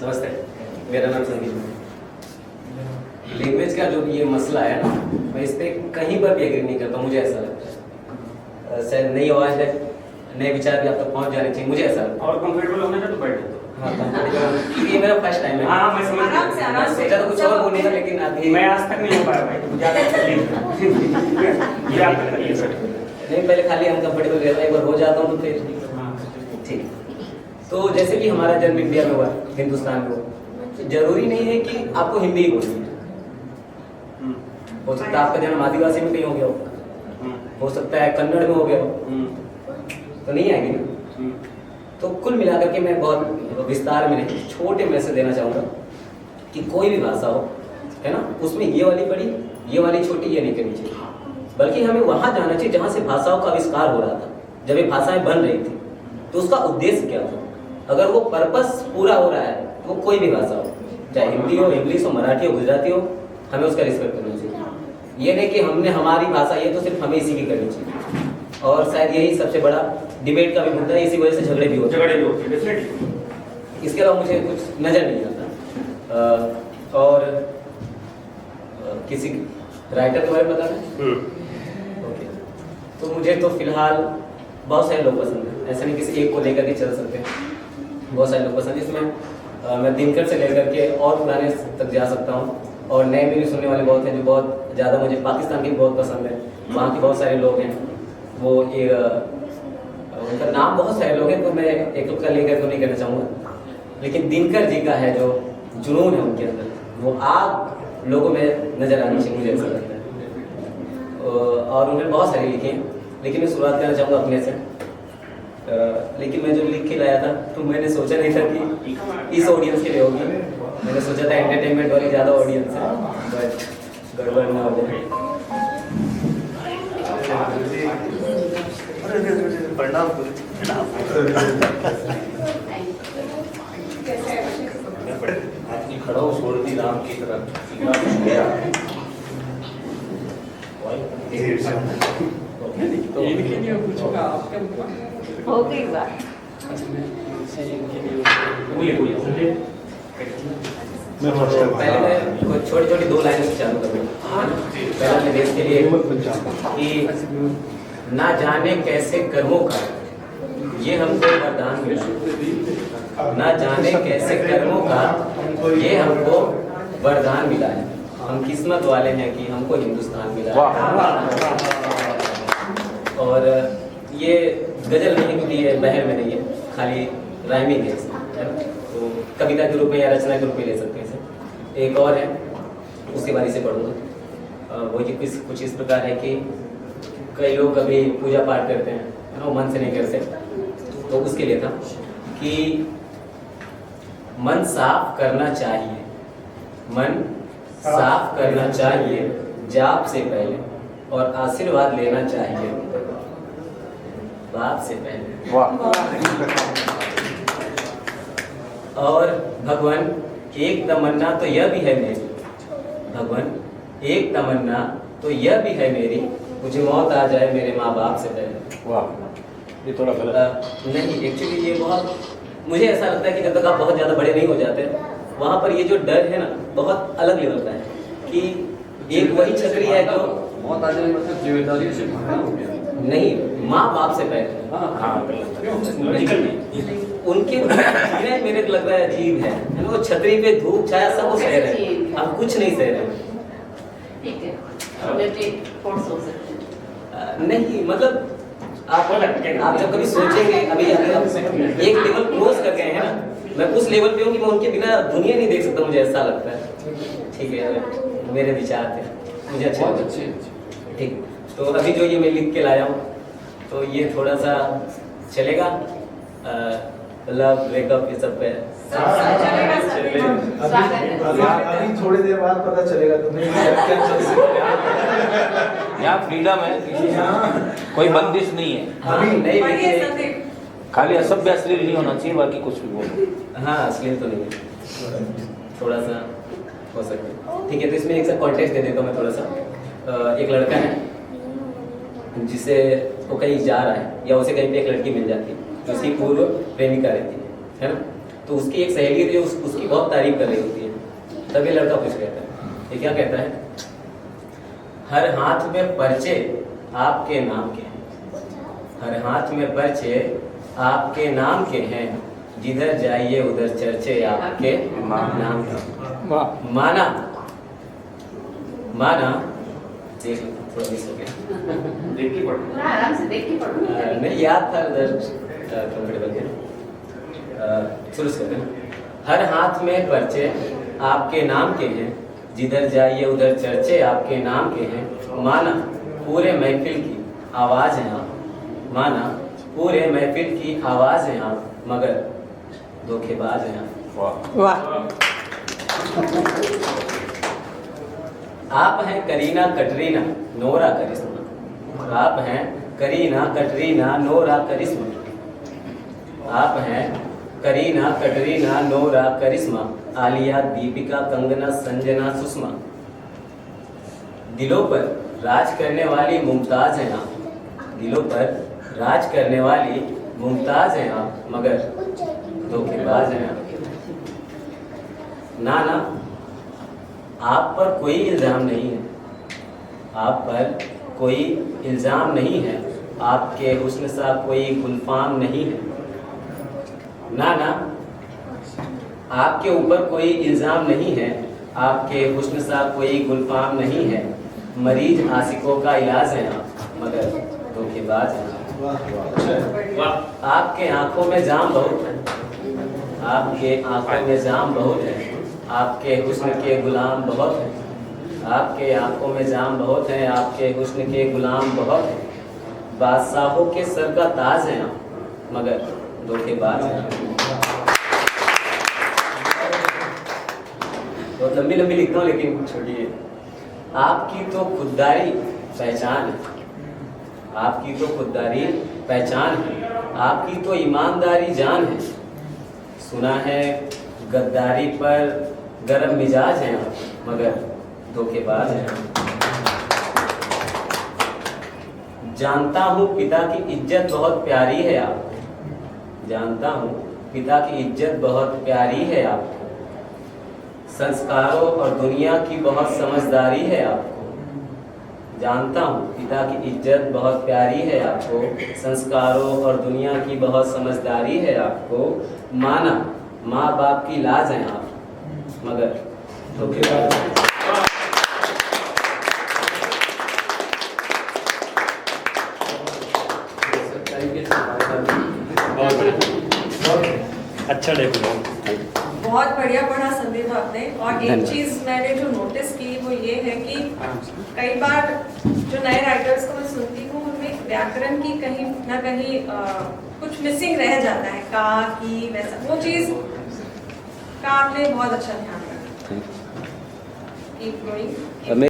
नमस्ते, मेरा नाम संदीप है। लैंग्वेज का जो ये मसला है ना, मैं इस पर कहीं पर भी एग्री नहीं करता। मुझे ऐसा लगता है शायद नई आवाज़ है, नए विचार भी आप तक पहुंच जाने चाहिए, मुझे ऐसा लगता है। और कंफर्टेबल होना चाहिए तो बैठ जाओ। हाँ, कंफर्टेबल। ये मेरा फर्स्ट टाइम है। हाँ, मैं समझ गया। मैं सोचा तो कुछ और बोलने का, लेकिन अभी मैं आज तक नहीं हो पाया भाई, मुझे आज तक तकलीफ ये आप तकलीफ है। नहीं, पहले खाली अनकंफर्टेबल रहता है, एक बार हो जाता हूँ तो फिर ठीक। तो जैसे कि हमारा जन्म इंडिया में हुआ, हिंदुस्तान में हुआ, जरूरी नहीं है कि आपको हिंदी ही बोलनी है। हो सकता है आपका जन्म आदिवासी में कहीं हो गया हो सकता है कन्नड़ में हो गया हो, तो नहीं आएगी ना। तो कुल मिलाकर के मैं बहुत विस्तार में नहीं, छोटे मैसेज देना चाहूँगा कि कोई भी भाषा हो, है ना, उसमें ये वाली बड़ी, ये वाली छोटी, ये नहीं करनी चाहिए। बल्कि हमें वहाँ जाना चाहिए जहाँ से भाषाओं का आविष्कार हो रहा था। जब ये भाषाएं बन रही थी तो उसका उद्देश्य क्या था। अगर वो पर्पस पूरा हो रहा है तो वो कोई भी भाषा हो, चाहे हिंदी हो, इंग्लिश हो, मराठी हो, गुजराती हो, हमें उसका रिस्पेक्ट करना चाहिए। ये नहीं कि हमने हमारी भाषा ये तो सिर्फ हमें इसी की करनी चाहिए। और शायद यही सबसे बड़ा डिबेट का भी मुद्दा है, इसी वजह से झगड़े भी होते हैं। इसके अलावा मुझे कुछ नज़र नहीं आता। और किसी राइटर के बारे में बताना है? ओके, तो मुझे तो फिलहाल बहुत सारे लोग पसंद हैं, ऐसा नहीं किसी एक को लेकर के चल सकते हैं। बहुत सारे लोग पसंद है, इसमें मैं दिनकर से लेकर के और पुराने तक जा सकता हूँ। और नए में भी सुनने वाले बहुत हैं जो बहुत ज़्यादा, मुझे पाकिस्तान के भी बहुत पसंद है। वहाँ के बहुत सारे लोग हैं, वो उनका नाम बहुत सारे लोग हैं, तो मैं एक का लेकर तो नहीं कहना चाहूँगा। लेकिन दिनकर जी का है जो जुनून है उनके अंदर, वो आग लोगों में नज़र आनी चाहिए, मुझे ऐसा लगता है। और उन्होंने बहुत सारे लिखे हैं, लेकिन मैं शुरुआत करना चाहूँगा अपने से। लेकिन मैं जो लिख के लाया था तो मैंने सोचा नहीं था कि इस ऑडियंस के लिए होगी। मैंने सोचा था एंटरटेनमेंट वाली ज़्यादा ऑडियंस है, बट गड़बड़ ना हो जाए। खड़ा हो, छोड़ दी राम की तरफ। हो गई बात। पहले मैं छोटी छोटी दो लाइनों से चालू करूँगा। पहले अपने देश के लिए कि ना जाने कैसे कर्मों का ये हमको वरदान मिला, ना जाने कैसे कर्मों का ये हमको वरदान मिला है। हम किस्मत वाले हैं कि हमको हिंदुस्तान मिला है। और ये गजल नहीं, क्योंकि ये बहर में नहीं है, खाली राइमिंग है, तो कविता के रूप में या रचना के रूप में ले सकते हैं इसे। एक और है, उसके बारे से पढ़ूंगा। वो ये कुछ इस प्रकार है कि कई लोग कभी पूजा पाठ करते हैं, है ना, वो मन से नहीं करते, तो उसके लिए था कि मन साफ करना चाहिए, मन साफ करना चाहिए जाप से पहले, और आशीर्वाद लेना चाहिए बाप से पहले। और भगवान एक तमन्ना तो यह भी है मेरी, भगवान एक तमन्ना तो यह भी है मेरी, मुझे मौत आ जाए मेरे माँ बाप से पहले। वाह, ये थोड़ा गलत नहीं, एक्चुअली ये बहुत, मुझे ऐसा लगता है कि जब तक आप बहुत ज़्यादा बड़े नहीं हो जाते, वहाँ पर ये जो डर है ना, बहुत अलग लेवल का है कि एक वही छतरी है जो मौत आ जाए मतलब जिम्मेदारी से भागना हो गया। नहीं, माँ बाप से पहले। उनके जीने मेरे को लग रहा है अजीब है ना, वो छतरी पे धूप छाया सब वो सह रहे हैं, हम कुछ नहीं सह रहे। ठीक है, नहीं मतलब आप जब कभी सोचेंगे, अभी एक लेवल क्रॉस कर गए हैं ना, मैं उस लेवल पे हूँ कि मैं उनके बिना दुनिया नहीं देख सकता, मुझे ऐसा लगता है। ठीक है, मेरे विचार थे, मुझे अच्छे। ठीक, तो अभी जो ये मैं लिख के लाया हूँ, तो ये थोड़ा सा चलेगा, लव ब्रेकअप ये सब पे अभी थोड़ी देर बाद पता चलेगा तुम्हें क्या चल यहाँ फ्रीडम है, किसी कोई बंदिश नहीं है। अभी नहीं, खाली असभ्य अश्लील नहीं होना चाहिए, बाकी कुछ भी बोलो। हाँ, अश्लील तो नहीं है, थोड़ा सा हो सकता है। ठीक है, तो इसमें एक सा कॉन्टेक्स्ट दे देता हूँ मैं थोड़ा सा। एक लड़का है जिसे वो कहीं जा रहा है, या उसे कहीं पे एक लड़की मिल जाती है, उसकी पूर्व प्रेमिका रहती है ना। तो उसकी एक सहेली थी उसकी बहुत तारीफ कर रही होती है। तब ये लड़का कुछ कहता है, ये क्या कहता है? हर हाथ में पर्चे आपके नाम के हैं, हर हाथ में पर्चे आपके नाम के हैं, जिधर जाइए उधर चर्चे आपके नाम के। माना माना देख थोड़ा मिस हो गया, देख के पढ़ो। आराम से देख के पढ़ो। नहीं याद था उधर कंफर्टेबल है। शुरू से करते हैं। हर हाथ में पर्चे आपके नाम के हैं, जिधर जाइए उधर चर्चे आपके नाम के हैं। माना पूरे महफिल की आवाज हैं आप, माना पूरे महफिल की आवाज हैं आप, मगर धोखेबाज हैं आप। आप हैं करीना कटरीना नोरा करिश्मा, आप हैं करीना कटरीना नोरा करिश्मा, आप हैं करीना कटरीना नोरा करिश्मा, आलिया दीपिका कंगना संजना सुषमा। दिलों पर राज करने वाली मुमताज हैं आप, दिलों पर राज करने वाली मुमताज हैं आप, मगर धोखेबाज हैं आप। नाना आप पर कोई इल्जाम नहीं है, आप पर कोई इल्जाम नहीं है, आपके हुस्न सा कोई गुलफाम नहीं है। नाना आपके ऊपर कोई इल्जाम नहीं है, आपके हुस्न सा कोई गुलफाम नहीं है। मरीज आशिकों का इलाज है आप, मगर धोखेबाज हैं आप। आपके आंखों में जाम बहुत है, आपके आंखों में जाम बहुत है, आपके हुस्न के गुलाम बहुत हैं, आपके आंखों में जाम बहुत हैं, आपके हुस्न के गुलाम बहुत हैं। बादशाहों के सर का ताज हैं आप, मगर धोखेबाज हैं। बहुत लंबी लंबी लिखता हूँ लेकिन छोड़िए। आपकी तो खुददारी पहचान है, आपकी तो खुददारी पहचान है, आपकी तो ईमानदारी जान है। सुना है गद्दारी पर गरम मिजाज हैं आप, मगर धोखेबाज हैं। जानता हूँ पिता की इज्जत बहुत प्यारी है आपको, जानता हूँ पिता की इज्जत बहुत प्यारी है आपको। संस्कारों और दुनिया की बहुत समझदारी है आपको, जानता हूँ पिता की इज्जत बहुत प्यारी है आपको। संस्कारों और दुनिया की बहुत समझदारी है आपको। माना माँ बाप की लाज हैं आप, मगर धोखेबाज हैं। अच्छा डेवलप। बहुत बढ़िया पढ़ा संदीप आपने। और एक चीज मैंने जो नोटिस की वो ये है कि कई बार जो नए राइटर्स को मैं सुनती हूँ उनमें व्याकरण की कहीं ना कहीं कुछ मिसिंग रह जाता है, का की वैसा, वो चीज का आपने बहुत अच्छा ध्यान रखा। Keep going.